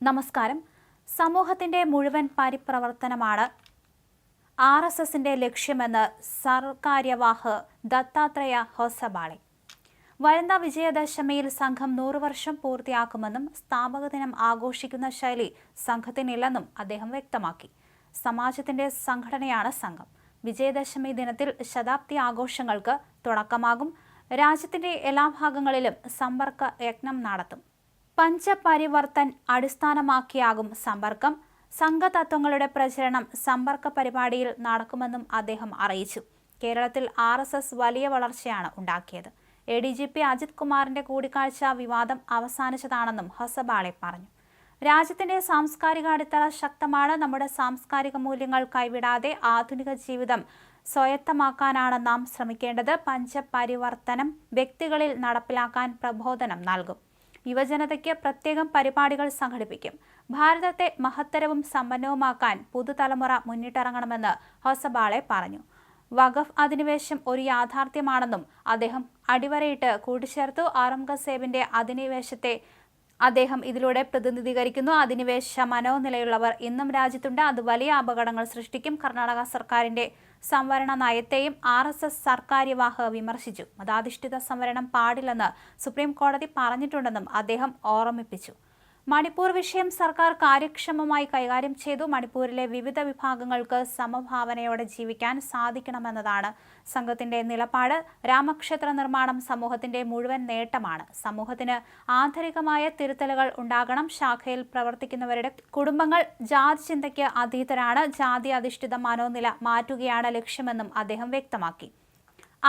നമസ്കാരം. സമൂഹത്തിന്റെ മുഴുവൻ പരിപ്രവർത്തനമാണ് RSSന്റെ ലക്ഷ്യമെന്ന് സർക്കാര്യവാഹ് ദത്താത്രേയ ഹൊസബാളെ. വരുന്ന വിജയദശമിയിൽ സംഘം 100 വർഷം പൂർത്തിയാക്കുമെന്നും സ്ഥാപക ദിനം ആഘോഷിക്കുന്ന ശൈലി സംഘത്തിനില്ലെന്നും അദ്ദേഹം വ്യക്തമാക്കി. സമാജത്തിന്റെ സംഘടനയാണ് സംഘം. വിജയദശമി ദിനത്തിൽ ശതാബ്ദി ആഘോഷങ്ങൾക്ക് തുടക്കമാകും. രാജ്യത്തിന്റെ എല്ലാ ഭാഗങ്ങളിലും സമ്പർക്ക യജ്ഞം നടത്തും. പഞ്ചപരിവർത്തൻ അടിസ്ഥാനമാക്കിയാകും സമ്പർക്കം. സംഘതത്വങ്ങളുടെ പ്രചരണം സമ്പർക്ക പരിപാടിയിൽ നടക്കുമെന്നും അദ്ദേഹം അറിയിച്ചു. കേരളത്തിൽ RSS വലിയ വളർച്ചയാണ് ഉണ്ടാക്കിയത്. ADGP അജിത് കുമാറിന്റെ കൂടിക്കാഴ്ച വിവാദം അവസാനിച്ചതാണെന്നും ഹൊസബാളെ പറഞ്ഞു. രാജ്യത്തിന്റെ സാംസ്കാരിക അടിത്തറ ശക്തമാണ്. നമ്മുടെ സാംസ്കാരിക മൂല്യങ്ങൾ കൈവിടാതെ ആധുനിക ജീവിതം സ്വായത്തമാക്കാനാണ് നാം ശ്രമിക്കേണ്ടത്. പഞ്ചപരിവർത്തനം വ്യക്തികളിൽ നടപ്പിലാക്കാൻ പ്രബോധനം നൽകും. യുവജനതയ്ക്ക് പ്രത്യേകം പരിപാടികൾ സംഘടിപ്പിക്കും. ഭാരതത്തെ മഹത്തരവും സമ്പന്നവുമാക്കാൻ പുതുതലമുറ മുന്നിട്ടിറങ്ങണമെന്ന് ഹൊസബാളെ പറഞ്ഞു. വഖഫ് അധിനിവേശം ഒരു യാഥാർത്ഥ്യമാണെന്നും അദ്ദേഹം അടിവരയിട്ട് കൂട്ടിച്ചേർത്തു. ഔറംഗസേബിന്റെ അധിനിവേശത്തെ അദ്ദേഹം ഇതിലൂടെ പ്രതിനിധീകരിക്കുന്നു. അധിനിവേശ മനോനിലയുള്ളവർ ഇന്നും രാജ്യത്തുണ്ട്. അത് വലിയ അപകടങ്ങൾ സൃഷ്ടിക്കും. കർണാടക സർക്കാരിന്റെ സംവരണ നയത്തെയും RSS സർക്കാര്യവാഹ് വിമർശിച്ചു. മതാധിഷ്ഠിത സംവരണം പാടില്ലെന്ന് സുപ്രീം കോടതി പറഞ്ഞിട്ടുണ്ടെന്നും അദ്ദേഹം ഓർമ്മിപ്പിച്ചു. മണിപ്പൂർ വിഷയം സർക്കാർ കാര്യക്ഷമമായി കൈകാര്യം ചെയ്തു. മണിപ്പൂരിലെ വിവിധ വിഭാഗങ്ങൾക്ക് സമഭാവനയോടെ ജീവിക്കാൻ സാധിക്കണമെന്നതാണ് സംഘത്തിന്റെ നിലപാട്. രാമക്ഷേത്ര നിർമ്മാണം സമൂഹത്തിന്റെ മുഴുവൻ നേട്ടമാണ്. സമൂഹത്തിന് ആന്തരികമായ തിരുത്തലുകൾ ഉണ്ടാകണം. ശാഖയിൽ പ്രവർത്തിക്കുന്നവരുടെ കുടുംബങ്ങൾ ജാതി ചിന്തയ്ക്ക് അതീതരാണ്. ജാതി അധിഷ്ഠിത മനോനില മാറ്റുകയാണ് ലക്ഷ്യമെന്നും അദ്ദേഹം വ്യക്തമാക്കി.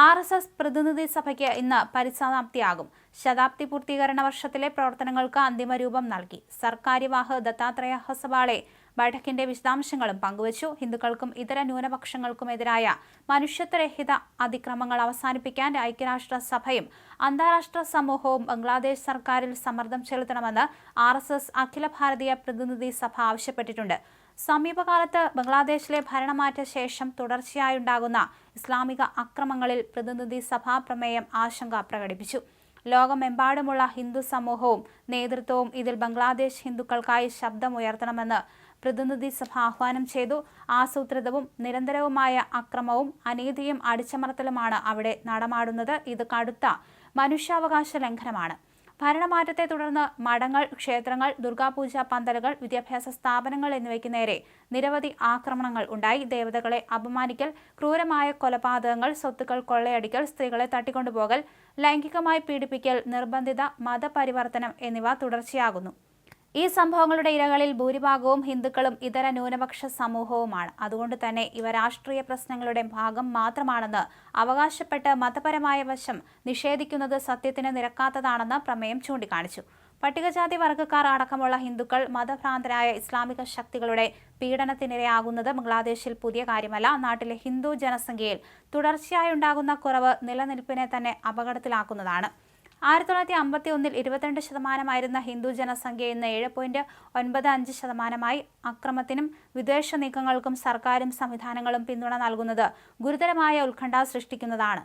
RSS പ്രതിനിധി സഭയ്ക്ക് ഇന്ന് പരിസമാപ്തിയാകും. ശതാബ്ദി പൂർത്തീകരണ വർഷത്തിലെ പ്രവർത്തനങ്ങൾക്ക് അന്തിമ രൂപം നൽകി. സർക്കാര്യവാഹ് ദത്താത്രേയ ഹൊസബാളെ ബൈഠക്കിന്റെ വിശദാംശങ്ങളും പങ്കുവച്ചു. ഹിന്ദുക്കൾക്കും ഇതര ന്യൂനപക്ഷങ്ങൾക്കുമെതിരായ മനുഷ്യത്വരഹിത അതിക്രമങ്ങൾ അവസാനിപ്പിക്കാൻ ഐക്യരാഷ്ട്ര സഭയും അന്താരാഷ്ട്ര സമൂഹവും ബംഗ്ലാദേശ് സർക്കാരിൽ സമ്മർദ്ദം ചെലുത്തണമെന്ന് RSS അഖില ഭാരതീയ പ്രതിനിധി സഭ ആവശ്യപ്പെട്ടിട്ടുണ്ട്. സമീപകാലത്ത് ബംഗ്ലാദേശിലെ ഭരണമാറ്റ ശേഷം തുടർച്ചയായുണ്ടാകുന്ന ഇസ്ലാമിക അക്രമങ്ങളിൽ പ്രതിനിധി സഭാ പ്രമേയം ആശങ്ക പ്രകടിപ്പിച്ചു. ലോകമെമ്പാടുമുള്ള ഹിന്ദു സമൂഹവും നേതൃത്വവും ഇതിൽ ബംഗ്ലാദേശ് ഹിന്ദുക്കൾക്കായി ശബ്ദമുയർത്തണമെന്ന് പ്രതിനിധി സഭ ആഹ്വാനം ചെയ്തു. ആസൂത്രിതവും നിരന്തരവുമായ അക്രമവും അനീതിയും അടിച്ചമർത്തലുമാണ് അവിടെ നടമാടുന്നത്. ഇത് കടുത്ത മനുഷ്യാവകാശ ലംഘനമാണ്. ഭരണമാറ്റത്തെ തുടർന്ന് മഠങ്ങൾ, ക്ഷേത്രങ്ങൾ, ദുർഗാപൂജ പന്തലുകൾ, വിദ്യാഭ്യാസ സ്ഥാപനങ്ങൾ എന്നിവയ്ക്ക് നേരെ നിരവധി ആക്രമണങ്ങൾ ഉണ്ടായി. ദേവതകളെ അപമാനിക്കൽ, ക്രൂരമായ കൊലപാതകങ്ങൾ, സ്വത്തുക്കൾ കൊള്ളയടിക്കൽ, സ്ത്രീകളെ തട്ടിക്കൊണ്ടുപോകൽ, ലൈംഗികമായി പീഡിപ്പിക്കൽ, നിർബന്ധിത മതപരിവർത്തനം എന്നിവ തുടർച്ചയാകുന്നു. ഈ സംഭവങ്ങളുടെ ഇരകളിൽ ഭൂരിഭാഗവും ഹിന്ദുക്കളും ഇതര ന്യൂനപക്ഷ സമൂഹവുമാണ്. അതുകൊണ്ട് തന്നെ ഇവ രാഷ്ട്രീയ പ്രശ്നങ്ങളുടെ ഭാഗം മാത്രമാണെന്ന് അവകാശപ്പെട്ട് മതപരമായ വശം നിഷേധിക്കുന്നത് സത്യത്തിന് നിരക്കാത്തതാണെന്ന് പ്രമേയം ചൂണ്ടിക്കാണിച്ചു. പട്ടികജാതി വർഗ്ഗക്കാർ അടക്കമുള്ള ഹിന്ദുക്കൾ മതഭ്രാന്തരായ ഇസ്ലാമിക ശക്തികളുടെ പീഡനത്തിനിരയാകുന്നത് ബംഗ്ലാദേശിൽ പുതിയ കാര്യമല്ല. നാട്ടിലെ ഹിന്ദു ജനസംഖ്യയിൽ തുടർച്ചയായുണ്ടാകുന്ന കുറവ് നിലനിൽപ്പിനെ തന്നെ അപകടത്തിലാക്കുന്നതാണ്. 1951 22% ഹിന്ദു ജനസംഖ്യ ഇന്ന് 7.95%. അക്രമത്തിനും വിദ്വേഷ നീക്കങ്ങൾക്കും സർക്കാരും സംവിധാനങ്ങളും പിന്തുണ നൽകുന്നത് ഗുരുതരമായ ഉത്കണ്ഠ സൃഷ്ടിക്കുന്നതാണ്.